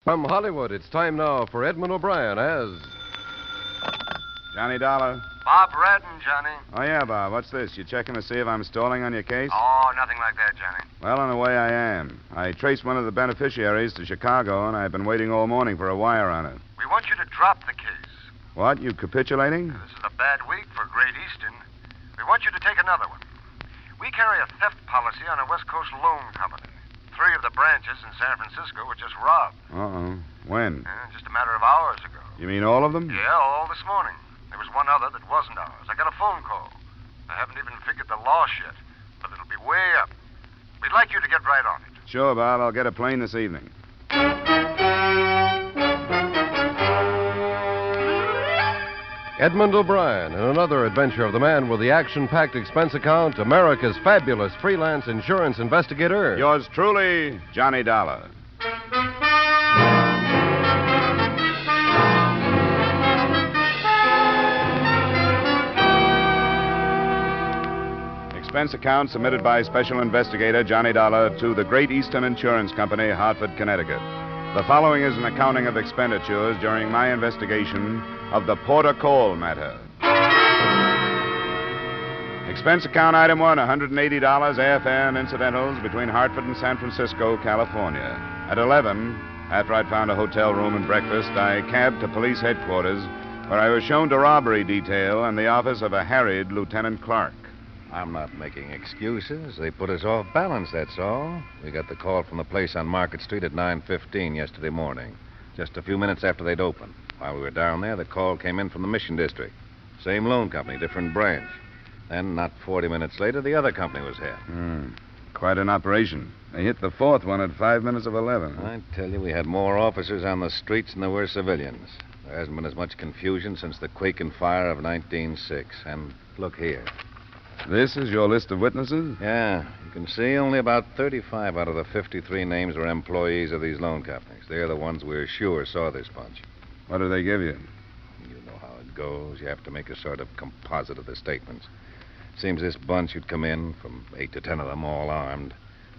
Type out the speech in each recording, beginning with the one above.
From Hollywood, it's time now for Edmund O'Brien as... Johnny Dollar. Bob Redden, Johnny. Oh, yeah, Bob. What's this? You checking to see if I'm stalling on your case? Oh, nothing like that, Johnny. Well, in a way, I am. I traced one of the beneficiaries to Chicago, and I've been waiting all morning for a wire on it. We want you to drop the case. What? You capitulating? This is a bad week for Great Eastern. We want you to take another one. We carry a theft policy on a West Coast loan company. 3 of the branches in San Francisco were just robbed. Uh-oh. When? Just a matter of hours ago. You mean all of them? Yeah, all this morning. There was one other that wasn't ours. I got a phone call. I haven't even figured the loss yet, but it'll be way up. We'd like you to get right on it. Sure, Bob. I'll get a plane this evening. Edmund O'Brien in another adventure of the man with the action-packed expense account, America's fabulous freelance insurance investigator. Yours truly, Johnny Dollar. Expense account submitted by Special Investigator Johnny Dollar to the Great Eastern Insurance Company, Hartford, Connecticut. The following is an accounting of expenditures during my investigation of the Porter Cole matter. Expense account item 1, $180 airfare and incidentals between Hartford and San Francisco, California. At 11, after I'd found a hotel room and breakfast, I cabbed to police headquarters, where I was shown to robbery detail and the office of a harried Lieutenant Clark. I'm not making excuses. They put us off balance, that's all. We got the call from the place on Market Street at 9:15 yesterday morning, just a few minutes after they'd opened. While we were down there, the call came in from the Mission District. Same loan company, different branch. Then, not 40 minutes later, the other company was hit. Quite an operation. They hit the fourth one at 5 minutes of 11. I tell you, we had more officers on the streets than there were civilians. There hasn't been as much confusion since the quake and fire of 1906. And look here. This is your list of witnesses? Yeah, you can see only about 35 out of the 53 names were employees of these loan companies. They're the ones we're sure saw this bunch. What did they give you? You know how it goes. You have to make a sort of composite of the statements. Seems this bunch would come in, from 8 to 10 of them, all armed.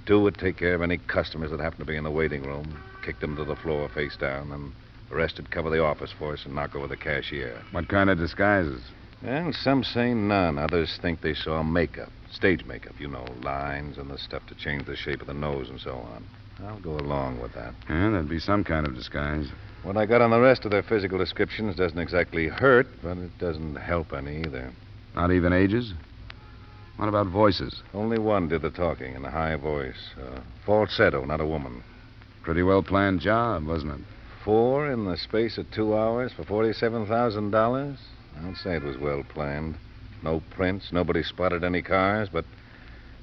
2 would take care of any customers that happened to be in the waiting room, kick them to the floor face down, and the rest would cover the office for us and knock over the cashier. What kind of disguises? Well, some say none. Others think they saw makeup. Stage makeup, you know, lines and the stuff to change the shape of the nose and so on. I'll go along with that. Yeah, that'd be some kind of disguise. What I got on the rest of their physical descriptions doesn't exactly hurt, but it doesn't help any either. Not even ages? What about voices? Only one did the talking in a high voice. Falsetto, not a woman. Pretty well planned job, wasn't it? 4 in the space of 2 hours for $47,000? I'd say it was well planned. No prints, nobody spotted any cars, but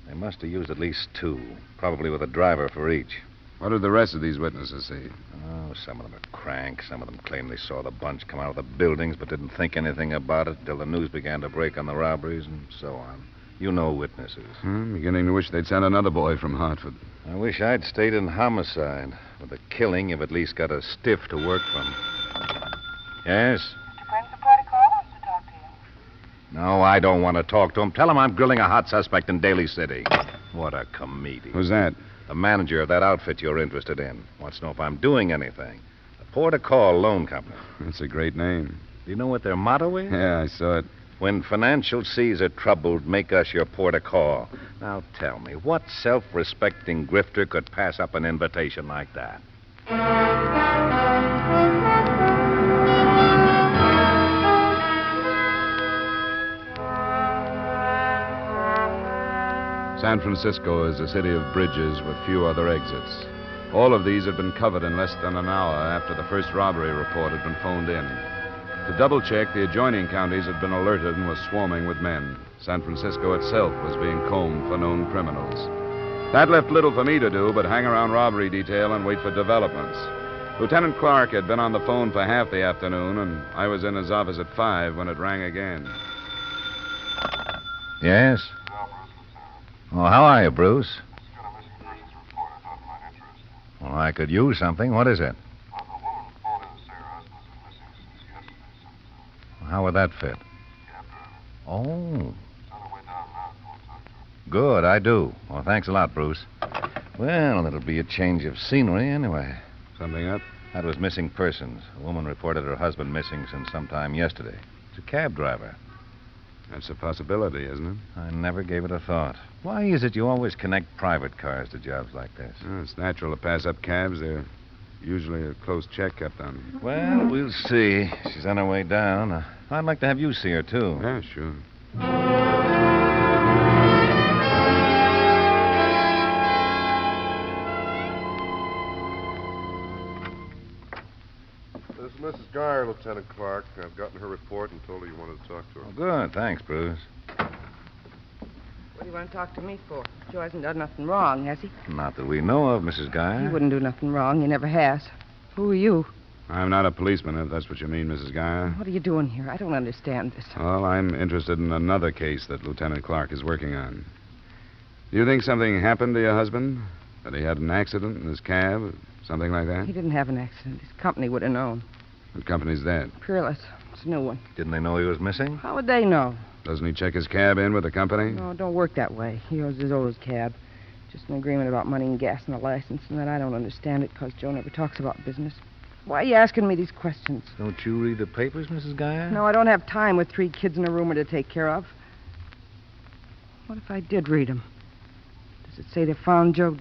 they must have used at least 2, probably with a driver for each. What did the rest of these witnesses see? Oh, some of them are cranks. Some of them claim they saw the bunch come out of the buildings but didn't think anything about it until the news began to break on the robberies and so on. You know witnesses. Beginning to wish they'd sent another boy from Hartford. I wish I'd stayed in homicide. With the killing, you've at least got a stiff to work from. Yes? No, I don't want to talk to him. Tell him I'm grilling a hot suspect in Daly City. What a comedian. Who's that? The manager of that outfit you're interested in. Wants to know if I'm doing anything. The Port of Call Loan Company. That's a great name. Do you know what their motto is? Yeah, I saw it. When financial seas are troubled, make us your port of call. Now tell me, what self-respecting grifter could pass up an invitation like that? San Francisco is a city of bridges with few other exits. All of these had been covered in less than an hour after the first robbery report had been phoned in. To double-check, the adjoining counties had been alerted and was swarming with men. San Francisco itself was being combed for known criminals. That left little for me to do but hang around robbery detail and wait for developments. Lieutenant Clark had been on the phone for half the afternoon, and I was in his office at 5 when it rang again. Yes? Oh, how are you, Bruce? Just got a missing persons report. I thought it might interest you. Well, I could use something. What is it? A woman called in to say her husband's been missing since yesterday, sometime. How would that fit? Cab driver. Oh, It's on the way down now. If you want to talk to her. good. I do. Well, thanks a lot, Bruce. Well, it'll be a change of scenery anyway. Something up? That was missing persons. A woman reported her husband missing since sometime yesterday. It's a cab driver. That's a possibility, isn't it? I never gave it a thought. Why is it you always connect private cars to jobs like this? Well, it's natural to pass up cabs. They're usually a close check kept on them. Well, we'll see. She's on her way down. I'd like to have you see her, too. Yeah, sure. This is Mrs. Geyer, Lieutenant Clark. I've gotten her report and told her you wanted to talk to her. Oh, good. Thanks, Bruce. What do you want to talk to me for? Joe hasn't done nothing wrong, has he? Not that we know of, Mrs. Geyer. He wouldn't do nothing wrong. He never has. Who are you? I'm not a policeman, if that's what you mean, Mrs. Geyer. What are you doing here? I don't understand this. Well, I'm interested in another case that Lieutenant Clark is working on. Do you think something happened to your husband? That he had an accident in his cab? Something like that? He didn't have an accident. His company would have known. What company's that? Peerless. It's a new one. Didn't they know he was missing? How would they know? Doesn't he check his cab in with the company? No, it don't work that way. He owes his cab. Just an agreement about money and gas and a license, and that I don't understand it because Joe never talks about business. Why are you asking me these questions? Don't you read the papers, Mrs. Geyer? No, I don't have time with 3 kids and a roomer to take care of. What if I did read them? Does it say they found Joe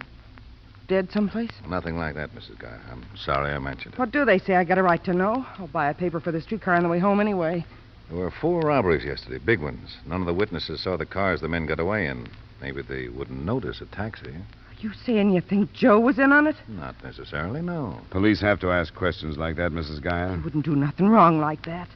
dead someplace? Nothing like that, Mrs. Geyer. I'm sorry I mentioned it. What do they say? I got a right to know. I'll buy a paper for the streetcar on the way home anyway. There were 4 robberies yesterday, big ones. None of the witnesses saw the cars the men got away in. Maybe they wouldn't notice a taxi. Are you saying you think Joe was in on it? Not necessarily, no. Police have to ask questions like that, Mrs. Geyer. He wouldn't do nothing wrong like that.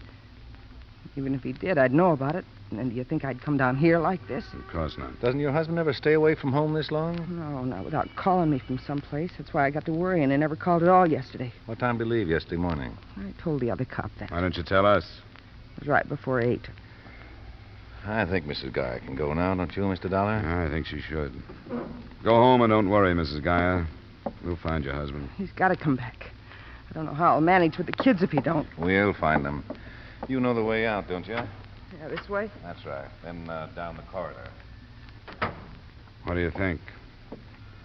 Even if he did, I'd know about it. And do you think I'd come down here like this? Of course not. Doesn't your husband ever stay away from home this long? No, not without calling me from someplace. That's why I got to worrying and never called at all yesterday. What time did he leave yesterday morning? I told the other cop that. Why don't you tell us? It was right before 8. I think Mrs. Geyer can go now, don't you, Mr. Dollar? I think she should. Go home and don't worry, Mrs. Geyer. We'll find your husband. He's got to come back. I don't know how I'll manage with the kids if he don't. We'll find them. You know the way out, don't you? Yeah, this way? That's right. Then down the corridor. What do you think?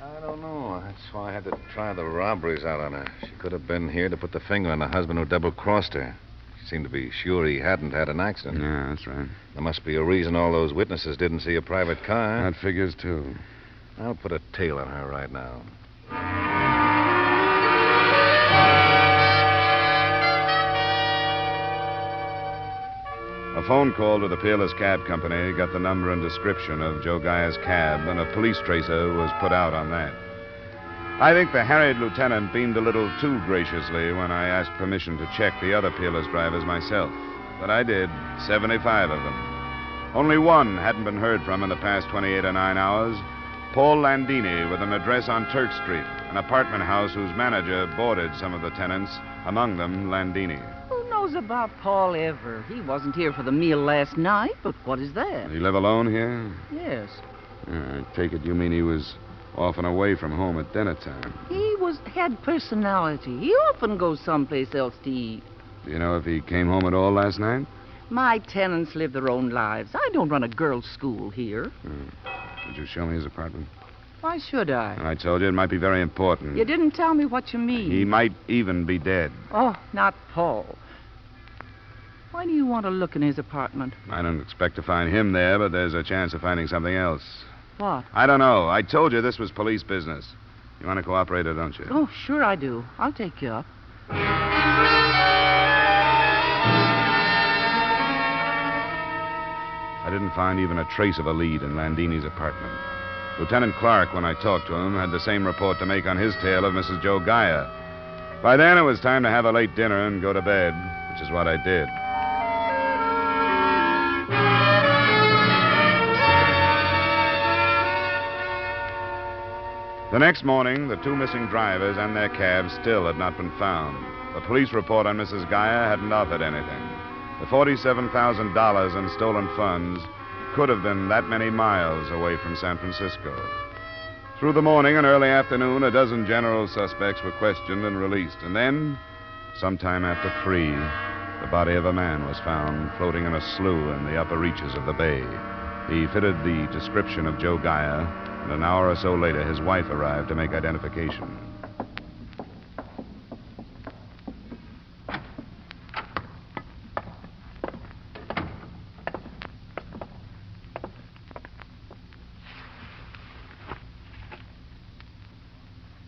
I don't know. That's why I had to try the robberies out on her. She could have been here to put the finger on the husband who double-crossed her. She seemed to be sure he hadn't had an accident. Yeah, that's right. There must be a reason all those witnesses didn't see a private car. That figures, too. I'll put a tail on her right now. A phone call to the Peerless Cab Company got the number and description of Joe Geyer's cab, and a police tracer was put out on that. I think the harried lieutenant beamed a little too graciously when I asked permission to check the other Peerless drivers myself. But I did, 75 of them. Only one hadn't been heard from in the past 28 or 9 hours. Paul Landini, with an address on Turk Street, an apartment house whose manager boarded some of the tenants, among them Landini. Who knows about Paul ever? He wasn't here for the meal last night, but what is that? Did he live alone here? Yes. I take it you mean he was off and away from home at dinner time. He had personality. He often goes someplace else to eat. Do you know if he came home at all last night? My tenants live their own lives. I don't run a girls' school here. Would you show me his apartment? Why should I? I told you it might be very important. You didn't tell me what you mean. He might even be dead. Oh, not Paul. Why do you want to look in his apartment? I don't expect to find him there, but there's a chance of finding something else. What? I don't know. I told you this was police business. You want to cooperate or don't you? Oh, sure I do. I'll take you up. I didn't find even a trace of a lead in Landini's apartment. Lieutenant Clark, when I talked to him, had the same report to make on his tale of Mrs. Joe Geyer. By then, it was time to have a late dinner and go to bed, which is what I did. The next morning, the 2 missing drivers and their cabs still had not been found. The police report on Mrs. Geyer hadn't offered anything. The $47,000 in stolen funds could have been that many miles away from San Francisco. Through the morning and early afternoon, a dozen general suspects were questioned and released. And then, sometime after 3, the body of a man was found floating in a slough in the upper reaches of the bay. He fitted the description of Joe Geyer, and an hour or so later, his wife arrived to make identification.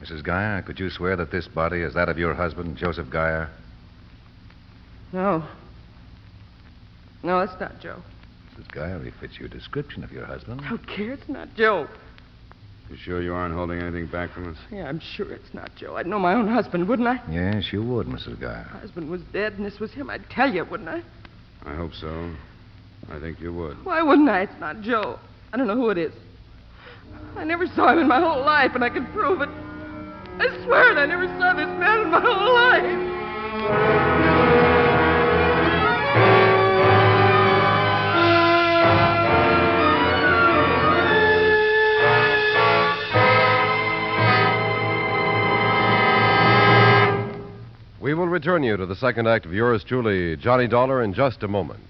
Mrs. Geyer, could you swear that this body is that of your husband, Joseph Geyer? No. No, it's not Joe. Mrs. Geyer, he fits your description of your husband. I don't care. It's not Joe. You sure you aren't holding anything back from us? Yeah, I'm sure it's not Joe. I'd know my own husband, wouldn't I? Yes, you would, Mrs. Geyer. My husband was dead, and this was him. I'd tell you, wouldn't I? I hope so. I think you would. Why wouldn't I? It's not Joe. I don't know who it is. I never saw him in my whole life, and I can prove it. I swear it, I never saw this man in my whole life. We will return you to the second act of yours truly, Johnny Dollar, in just a moment.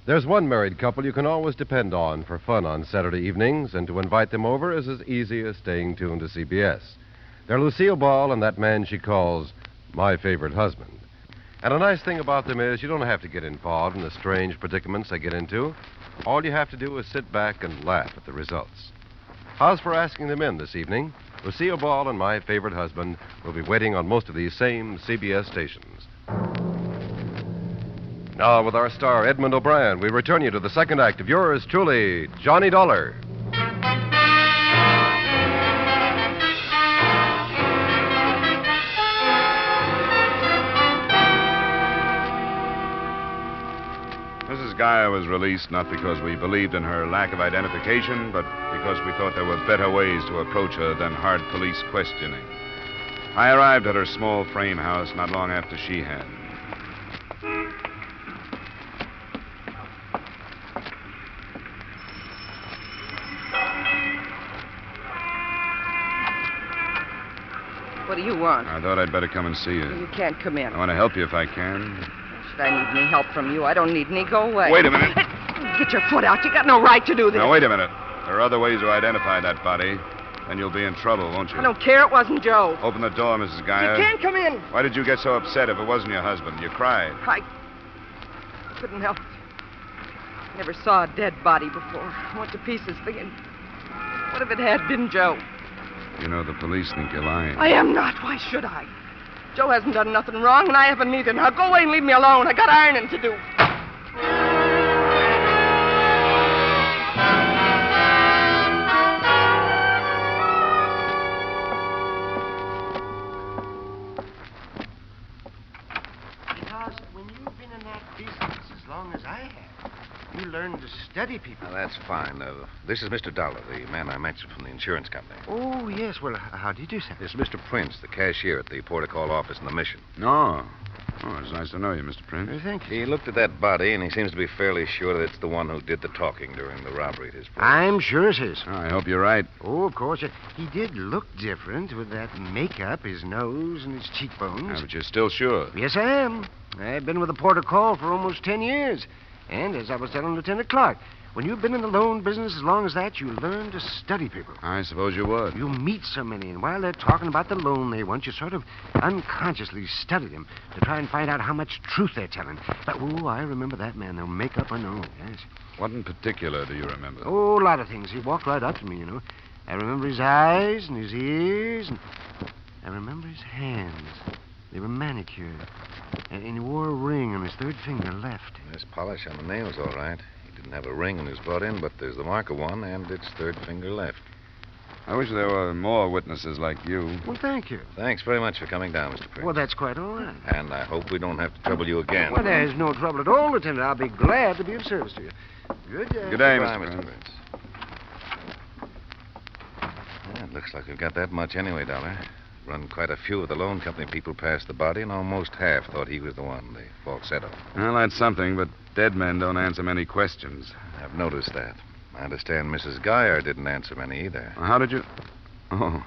There's one married couple you can always depend on for fun on Saturday evenings, and to invite them over is as easy as staying tuned to CBS. They're Lucille Ball and that man she calls my favorite husband. And a nice thing about them is you don't have to get involved in the strange predicaments they get into. All you have to do is sit back and laugh at the results. How's for asking them in this evening? Lucille Ball and my favorite husband will be waiting on most of these same CBS stations. Now, with our star, Edmund O'Brien, we return you to the second act of yours truly, Johnny Dollar. Mrs. Geyer was released not because we believed in her lack of identification, but because we thought there were better ways to approach her than hard police questioning. I arrived at her small frame house not long after she had. What do you want? I thought I'd better come and see you. You can't come in. I want to help you if I can. Should I need any help from you? I don't need any. Go away. Wait a minute. Get your foot out. You got no right to do this. Now, wait a minute. There are other ways to identify that body. Then you'll be in trouble, won't you? I don't care. It wasn't Joe. Open the door, Mrs. Geyer. You can't come in. Why did you get so upset if it wasn't your husband? You cried. I couldn't help it. Never saw a dead body before. I went to pieces thinking, what if it had been Joe? You know, the police think you're lying. I am not. Why should I? Joe hasn't done nothing wrong, and I haven't neither. Now go away and leave me alone. I got ironing to do. Because when you've been in that business as long as I have, you learn to study people. Now, that's fine. This is Mr. Dollar, the man I mentioned from the insurance company. Oh, yes. Well, how do you do, sir? This is Mr. Prince, the cashier at the Port of Call office in the Mission. No. Oh, it's nice to know you, Mr. Prince. Thank you. He looked at that body, and he seems to be fairly sure that it's the one who did the talking during the robbery at his place. I'm sure it is. Oh, I hope you're right. Oh, of course. He did look different with that makeup, his nose, and his cheekbones. But you're still sure. Yes, I am. I've been with the Port of Call for almost 10 years. And as I was telling Lieutenant Clark, when you've been in the loan business as long as that, you learn to study people. I suppose you would. You meet so many, and while they're talking about the loan they want, you sort of unconsciously study them to try and find out how much truth they're telling. But, I remember that man, no makeup or no, yes. What in particular do you remember? Oh, a lot of things. He walked right up to me, you know. I remember his eyes and his ears, and I remember his hands. They were manicured. And he wore a ring on his third finger left. There's polish on the nails, all right. He didn't have a ring when he was brought in, but there's the mark of one, and it's third finger left. I wish there were more witnesses like you. Well, thank you. Thanks very much for coming down, Mr. Prince. Well, that's quite all right. And I hope we don't have to trouble you again. Well, there's no trouble at all, Lieutenant. I'll be glad to be of service to you. Good day. Good day, Goodbye, Mr. Prince. Yeah, it looks like we've got that much anyway, Dollar. Run quite a few of the loan company people past the body, and almost half thought he was the one, the falsetto. Well, that's something, but dead men don't answer many questions. I've noticed that. I understand Mrs. Geyer didn't answer many either. How did you... Oh,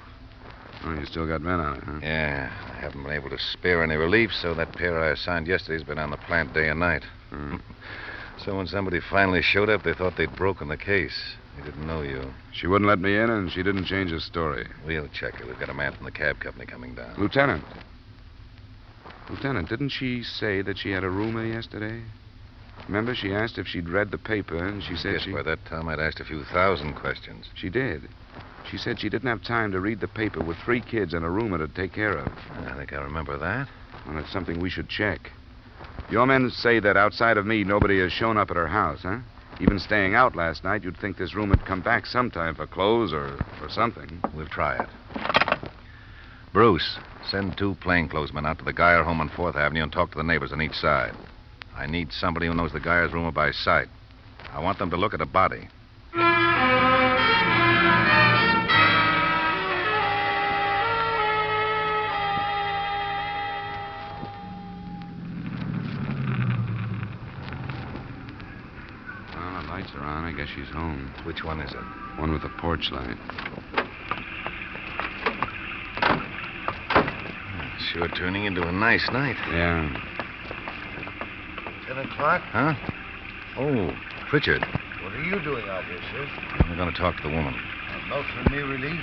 you still got men on it, huh? Yeah, I haven't been able to spare any relief, so that pair I assigned yesterday's been on the plant day and night. So when somebody finally showed up, they thought they'd broken the case. They didn't know you. She wouldn't let me in, and she didn't change her story. We'll check it. We've got a man from the cab company coming down. Lieutenant, didn't she say that she had a roomer yesterday? Remember, she asked if she'd read the paper, and she said Yes, by that time I'd asked a few thousand questions. She did. She said she didn't have time to read the paper with 3 kids and a roomer to take care of. I think I remember that. Well, it's something we should check. Your men say that outside of me, nobody has shown up at her house, huh? Even staying out last night, you'd think this room had come back sometime for clothes or for something. We'll try it. Bruce, send 2 plainclothesmen out to the Geyer home on 4th Avenue and talk to the neighbors on each side. I need somebody who knows the Geyer's rumor by sight. I want them to look at a body. Well, the lights are on. I guess she's home. Which one is it? One with a porch light. Sure turning into a nice night. Yeah. 10 o'clock? Huh? Oh, Pritchard. What are you doing out here, sir? We're going to talk to the woman. A note from me relief?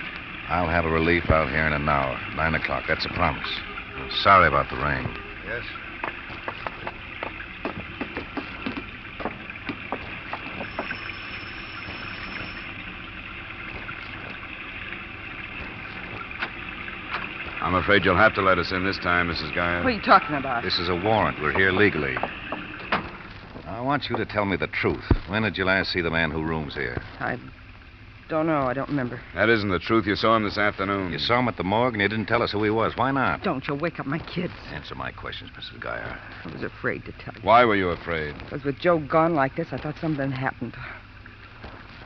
I'll have a relief out here in an hour. 9 o'clock. That's a promise. I'm sorry about the rain. Yes. I'm afraid you'll have to let us in this time, Mrs. Geyer. What are you talking about? This is a warrant. We're here legally. I want you to tell me the truth. When did you last see the man who rooms here? I don't know. I don't remember. That isn't the truth. You saw him this afternoon. You saw him at the morgue and you didn't tell us who he was. Why not? Don't you wake up my kids. Answer my questions, Mrs. Geyer. I was afraid to tell you. Why were you afraid? Because with Joe gone like this, I thought something happened.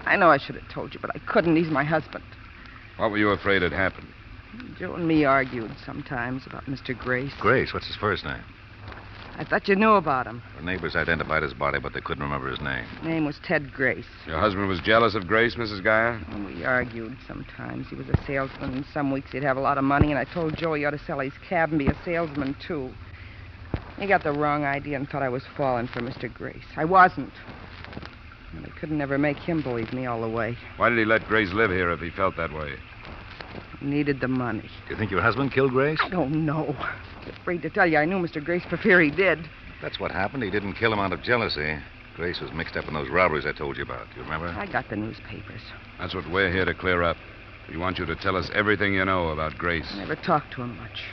I know I should have told you, but I couldn't. He's my husband. What were you afraid had happened? Joe and me argued sometimes about Mr. Grace. Grace, what's his first name? I thought you knew about him. The neighbors identified his body, but they couldn't remember his name. His name was Ted Grace. Your husband was jealous of Grace, Mrs. Geyer? And we argued sometimes. He was a salesman, and some weeks he'd have a lot of money, and I told Joe he ought to sell his cab and be a salesman, too. He got the wrong idea and thought I was falling for Mr. Grace. I wasn't. And I couldn't ever make him believe me all the way. Why did he let Grace live here if he felt that way? He needed the money. Do you think your husband killed Grace? I don't know. I'm afraid to tell you I knew Mr. Grace for fear he did. That's what happened. He didn't kill him out of jealousy. Grace was mixed up in those robberies I told you about. Do you remember? I got the newspapers. That's what we're here to clear up. We want you to tell us everything you know about Grace. I never talked to him much.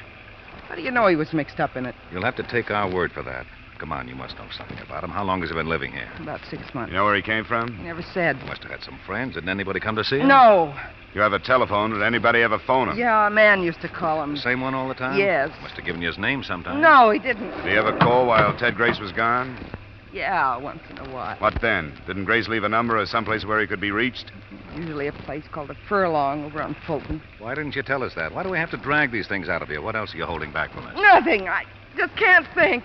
How do you know he was mixed up in it? You'll have to take our word for that. Come on, you must know something about him. How long has he been living here? About 6 months. You know where he came from? He never said. He must have had some friends. Didn't anybody come to see him? No. You have a telephone. Did anybody ever phone him? Yeah, a man used to call him. The same one all the time? Yes. Must have given you his name sometime. No, he didn't. Did he ever call while Ted Grace was gone? Yeah, once in a while. What then? Didn't Grace leave a number or someplace where he could be reached? Usually a place called a Furlong over on Fulton. Why didn't you tell us that? Why do we have to drag these things out of you? What else are you holding back from us? Nothing. I just can't think.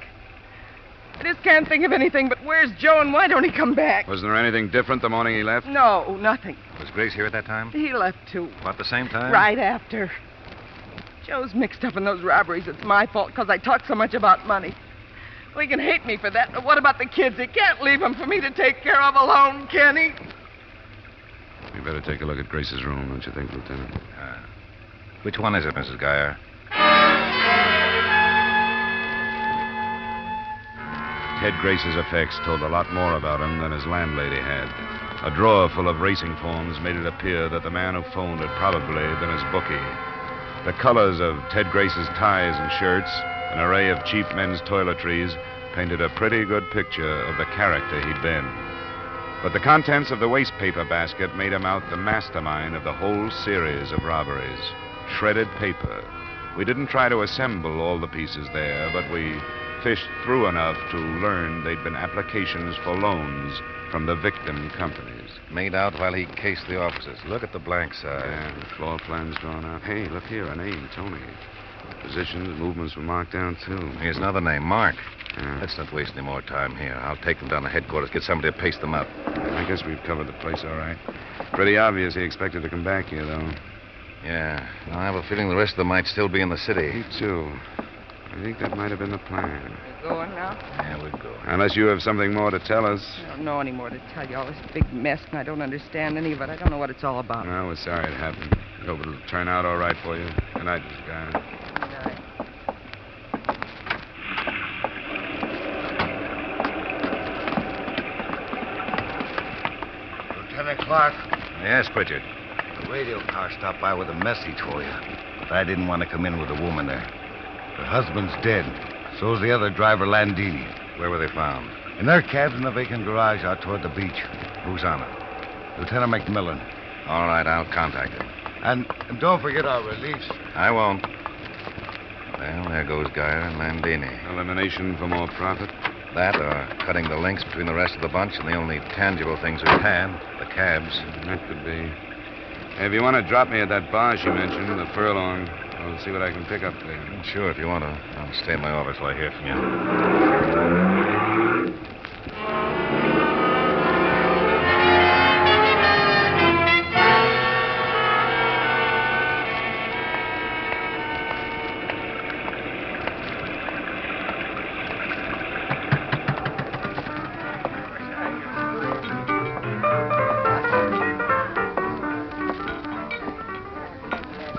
I just can't think of anything, but where's Joe and why don't he come back? Wasn't there anything different the morning he left? No, nothing. Was Grace here at that time? He left, too. About the same time? Right after. Joe's mixed up in those robberies. It's my fault because I talk so much about money. Well, he can hate me for that, but what about the kids? He can't leave them for me to take care of alone, can he? We better take a look at Grace's room, don't you think, Lieutenant? Which one is it, Mrs. Geyer? Ted Grace's effects told a lot more about him than his landlady had. A drawer full of racing forms made it appear that the man who phoned had probably been his bookie. The colors of Ted Grace's ties and shirts, an array of cheap men's toiletries, painted a pretty good picture of the character he'd been. But the contents of the waste paper basket made him out the mastermind of the whole series of robberies. Shredded paper. We didn't try to assemble all the pieces there, but we fished through enough to learn they'd been applications for loans from the victim companies. Made out while he cased the offices. Look at the blank side. Yeah, floor plans drawn out. Hey, look here, a name, Tony. Positions, movements were marked down, too. Here's another name, Mark. Yeah. Let's not waste any more time here. I'll take them down to headquarters, get somebody to paste them up. I guess we've covered the place all right. Pretty obvious he expected to come back here, though. Yeah. I have a feeling the rest of them might still be in the city. Me, too. I think that might have been the plan. You going now? Yeah, we'll go. Unless you have something more to tell us. I don't know any more to tell you. All this big mess, and I don't understand any of it. I don't know what it's all about. Well, we're sorry it happened. I hope it'll turn out all right for you. Good night, Mr. Guy. Lieutenant Clark. Yes, Pritchard. The radio car stopped by with a message for you. But I didn't want to come in with a woman there. Her husband's dead. So's the other driver, Landini. Where were they found? In their cabs in the vacant garage out toward the beach. Who's on it? Lieutenant McMillan. All right, I'll contact him. And don't forget our release. I won't. Well, there goes Geyer and Landini. Elimination for more profit. That or cutting the links between the rest of the bunch and the only tangible things we had, the cabs. That could be. If you want to drop me at that bar she mentioned, the Furlong, I'll see what I can pick up there. Sure, if you want to. I'll stay in my office till I hear from you.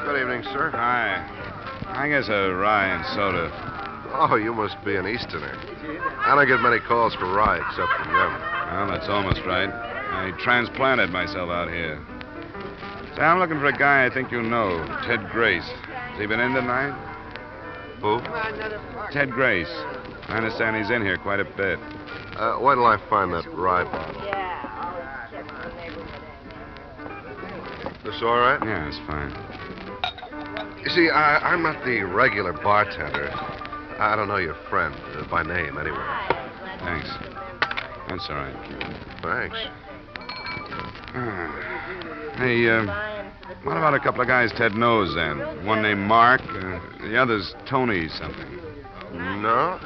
Good evening, sir. Hi. I guess a rye and soda. Oh, you must be an Easterner. I don't get many calls for rye except from them. Well, that's almost right. I transplanted myself out here. Say, I'm looking for a guy I think you know, Ted Grace. Has he been in tonight? Who? Ted Grace. I understand he's in here quite a bit. Wait till I find that rye bottle. This all right? Yeah, it's fine. You see, I'm not the regular bartender. I don't know your friend, by name, anyway. Thanks. That's all right. Thanks. Hey, what about a couple of guys Ted knows then? One named Mark, the other's Tony something. No,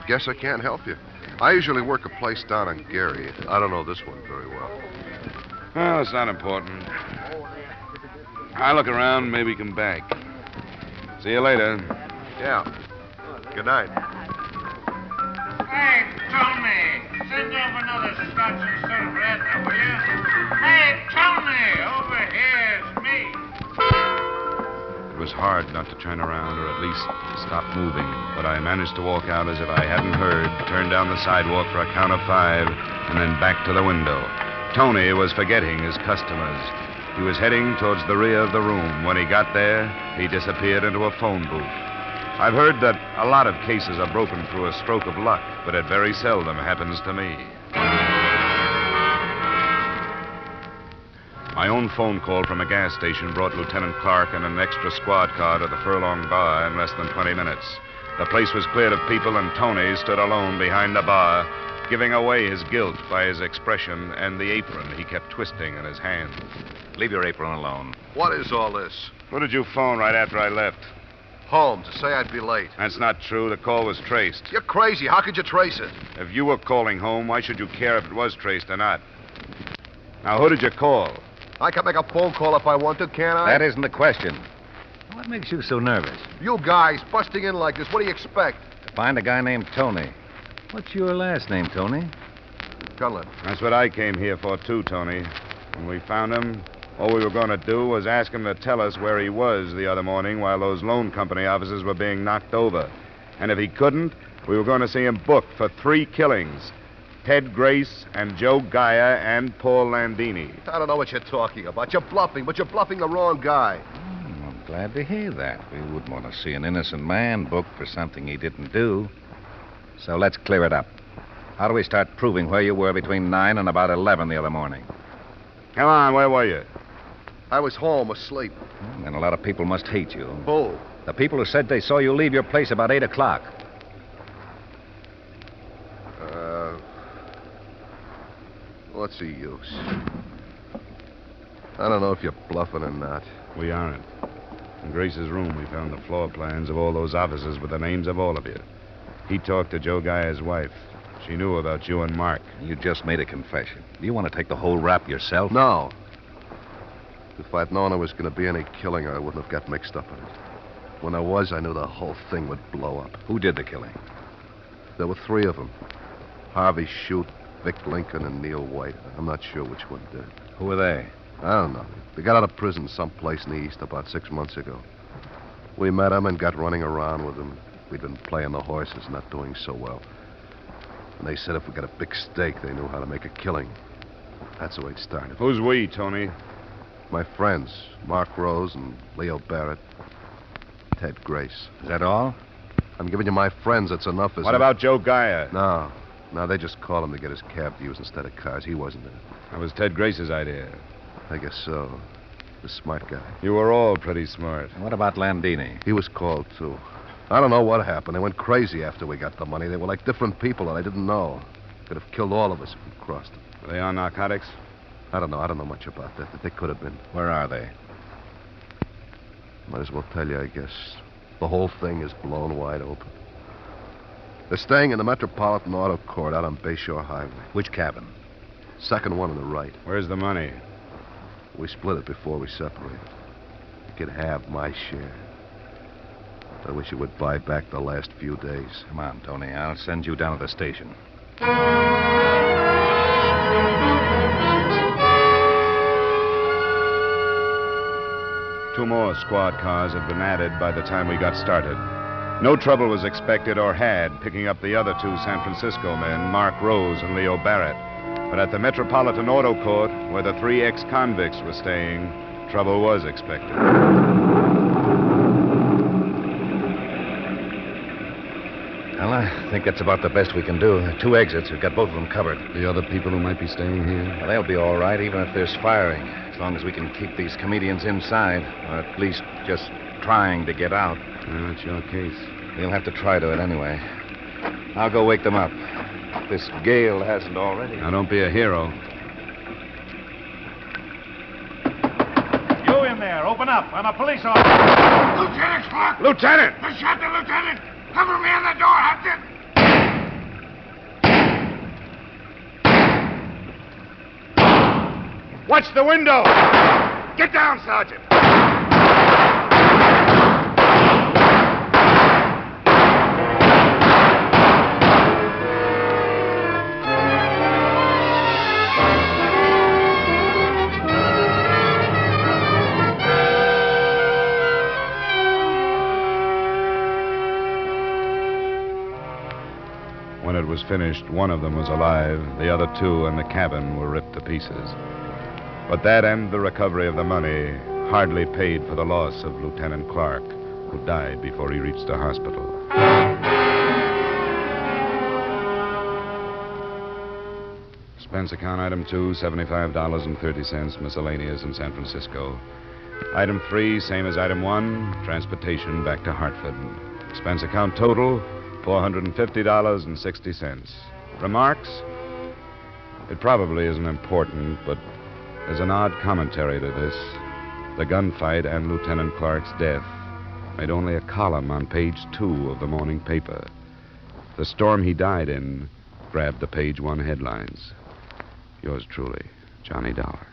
guess I can't help you. I usually work a place down on Gary. I don't know this one very well. Well, it's not important. I'll look around, maybe come back. See you later. Yeah. Good night. Hey, Tony, send over another scotch and soda for Edna, will you? Hey, Tony, over here, it's me. It was hard not to turn around or at least stop moving, but I managed to walk out as if I hadn't heard, turn down the sidewalk for a count of 5, and then back to the window. Tony was forgetting his customers. He was heading towards the rear of the room. When he got there, he disappeared into a phone booth. I've heard that a lot of cases are broken through a stroke of luck, but it very seldom happens to me. My own phone call from a gas station brought Lieutenant Clark and an extra squad car to the Furlong Bar in less than 20 minutes. The place was cleared of people, and Tony stood alone behind the bar, giving away his guilt by his expression and the apron he kept twisting in his hand. Leave your apron alone. What is all this? Who did you phone right after I left? Home, to say I'd be late. That's not true. The call was traced. You're crazy. How could you trace it? If you were calling home, why should you care if it was traced or not? Now, who did you call? I can make a phone call if I want to, can't I? That isn't the question. What makes you so nervous? You guys busting in like this, what do you expect? To find a guy named Tony. What's your last name, Tony? Cunliffe. That's what I came here for, too, Tony. When we found him, all we were going to do was ask him to tell us where he was the other morning while those loan company officers were being knocked over. And if he couldn't, we were going to see him booked for 3 killings. Ted Grace and Joe Geyer and Paul Landini. I don't know what you're talking about. You're bluffing, but you're bluffing the wrong guy. I'm glad to hear that. We wouldn't want to see an innocent man booked for something he didn't do. So let's clear it up. How do we start proving where you were between 9 and about 11 the other morning? Come on, where were you? I was home asleep. Then a lot of people must hate you. Who? The people who said they saw you leave your place about 8 o'clock. What's the use? I don't know if you're bluffing or not. We aren't. In Grace's room, we found the floor plans of all those officers with the names of all of you. He talked to Joe Geyer's wife. She knew about you and Mark. You just made a confession. Do you want to take the whole rap yourself? No. If I'd known there was going to be any killing, I wouldn't have got mixed up in it. When there was, I knew the whole thing would blow up. Who did the killing? There were 3 of them. Harvey Shute, Vic Lincoln, and Neil White. I'm not sure which one did. Who were they? I don't know. They got out of prison someplace in the East about 6 months ago. We met them and got running around with them. We'd been playing the horses, not doing so well. And they said if we got a big stake, they knew how to make a killing. That's the way it started. Who's we, Tony? My friends, Mark Rose and Leo Barrett, Ted Grace. Is that all? I'm giving you my friends. That's enough, isn't it? What about Joe Geyer? No, they just called him to get his cab to use instead of cars. He wasn't in it. That was Ted Grace's idea. I guess so. The smart guy. You were all pretty smart. What about Landini? He was called, too. I don't know what happened. They went crazy after we got the money. They were like different people that I didn't know. Could have killed all of us if we crossed them. Were they on narcotics? I don't know much about that. They could have been. Where are they? Might as well tell you, I guess. The whole thing is blown wide open. They're staying in the Metropolitan Auto Court out on Bayshore Highway. Which cabin? Second one on the right. Where's the money? We split it before we separated. You could have my share. I wish you would buy back the last few days. Come on, Tony. I'll send you down to the station. Two more squad cars had been added by the time we got started. No trouble was expected or had picking up the other two San Francisco men, Mark Rose and Leo Barrett. But at the Metropolitan Auto Court, where the three ex-convicts were staying, trouble was expected. Well, I think that's about the best we can do. There are two exits. We've got both of them covered. The other people who might be staying here? Well, they'll be all right, even if there's firing, as long as we can keep these comedians inside, or at least just trying to get out. Well, that's your case. We'll have to try to it anyway. I'll go wake them up. If this gale hasn't already. Now, don't be a hero. You in there. Open up. I'm a police officer. Lieutenant Clark. Lieutenant! I shot the lieutenant. Cover me on the door, Hudson. Watch the window! Get down, Sergeant! When it was finished, one of them was alive. The other two in the cabin were ripped to pieces. But that and the recovery of the money hardly paid for the loss of Lieutenant Clark, who died before he reached the hospital. Expense account item 2, $75.30, miscellaneous in San Francisco. Item 3, same as item 1, transportation back to Hartford. Expense account total, $450.60. Remarks? It probably isn't important, but there's an odd commentary to this. The gunfight and Lieutenant Clark's death made only a column on page 2 of the morning paper. The storm he died in grabbed the page 1 headlines. Yours truly, Johnny Dollar.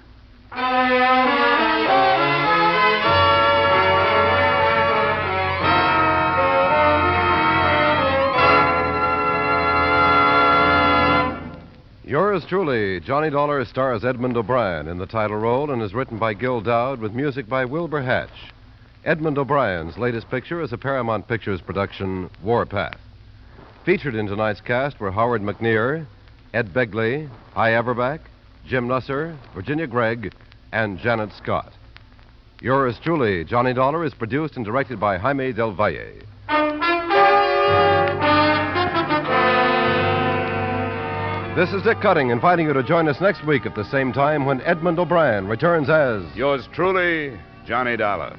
Yours truly, Johnny Dollar, stars Edmund O'Brien in the title role and is written by Gil Dowd with music by Wilbur Hatch. Edmund O'Brien's latest picture is a Paramount Pictures production, Warpath. Featured in tonight's cast were Howard McNear, Ed Begley, Hy Averback, Jim Nusser, Virginia Gregg, and Janet Scott. Yours truly, Johnny Dollar, is produced and directed by Jaime Del Valle. This is Dick Cutting, inviting you to join us next week at the same time when Edmund O'Brien returns as... Yours truly, Johnny Dollar.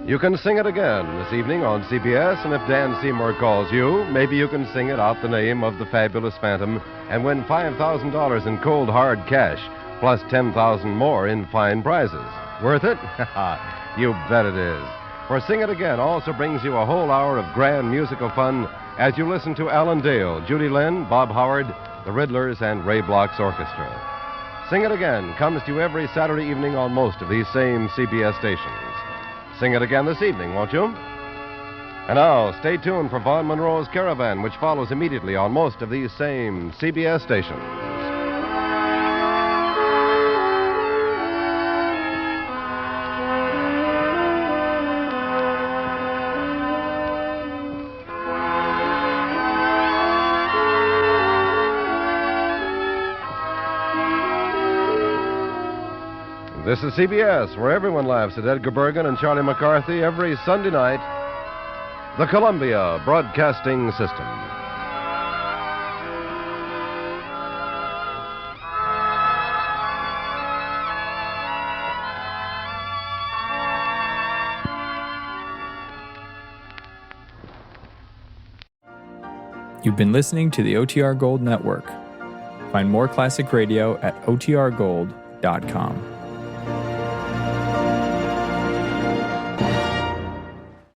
You can sing it again this evening on CBS, and if Dan Seymour calls you, maybe you can sing it out the name of the fabulous Phantom and win $5,000 in cold, hard cash, plus $10,000 more in fine prizes. Worth it? You bet it is. For Sing It Again also brings you a whole hour of grand musical fun as you listen to Alan Dale, Judy Lynn, Bob Howard, the Riddlers, and Ray Bloch's orchestra. Sing It Again comes to you every Saturday evening on most of these same CBS stations. Sing it again this evening, won't you? And now, stay tuned for Vaughn Monroe's Caravan, which follows immediately on most of these same CBS stations. This is CBS, where everyone laughs at Edgar Bergen and Charlie McCarthy every Sunday night. The Columbia Broadcasting System. You've been listening to the OTR Gold Network. Find more classic radio at otrgold.com.